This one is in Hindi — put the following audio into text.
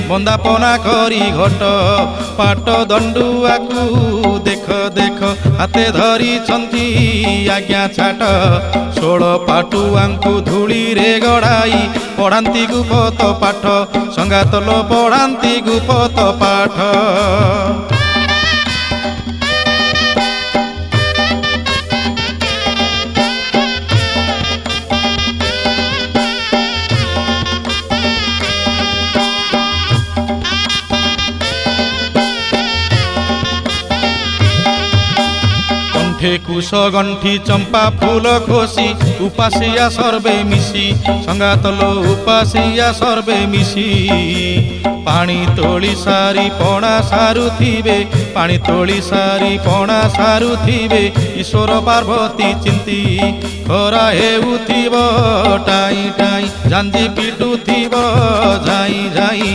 ବନ୍ଦାପନା କରି ଘଟ ପାଟ ଦଣ୍ଡୁଆକୁ ଦେଖ ଦେଖ ହାତେ ଧରିଛନ୍ତି ଆଜ୍ଞା ଛାଟ। 16 ପାଟୁଆଙ୍କୁ ଧୂଳିରେ ଗଡ଼ାଇ ପଢ଼ାନ୍ତି ଗୁପତ ପାଠ ସଙ୍ଗାତଲ ପଢ଼ାନ୍ତି ଗୁପତ ପାଠ। कुश गंठी चंपा फूल खोसी उपासिया सर्वे मिसी संगातलो उपासिया सर्वे मिसी। पानी तोली सारी पणा सारुथिबे पानी तोली सारी पणा सारुथिबे ईश्वर पार्वती चिंती खरा हेउथिब टाई टाई झांझी पिटुथिब झाई झाई।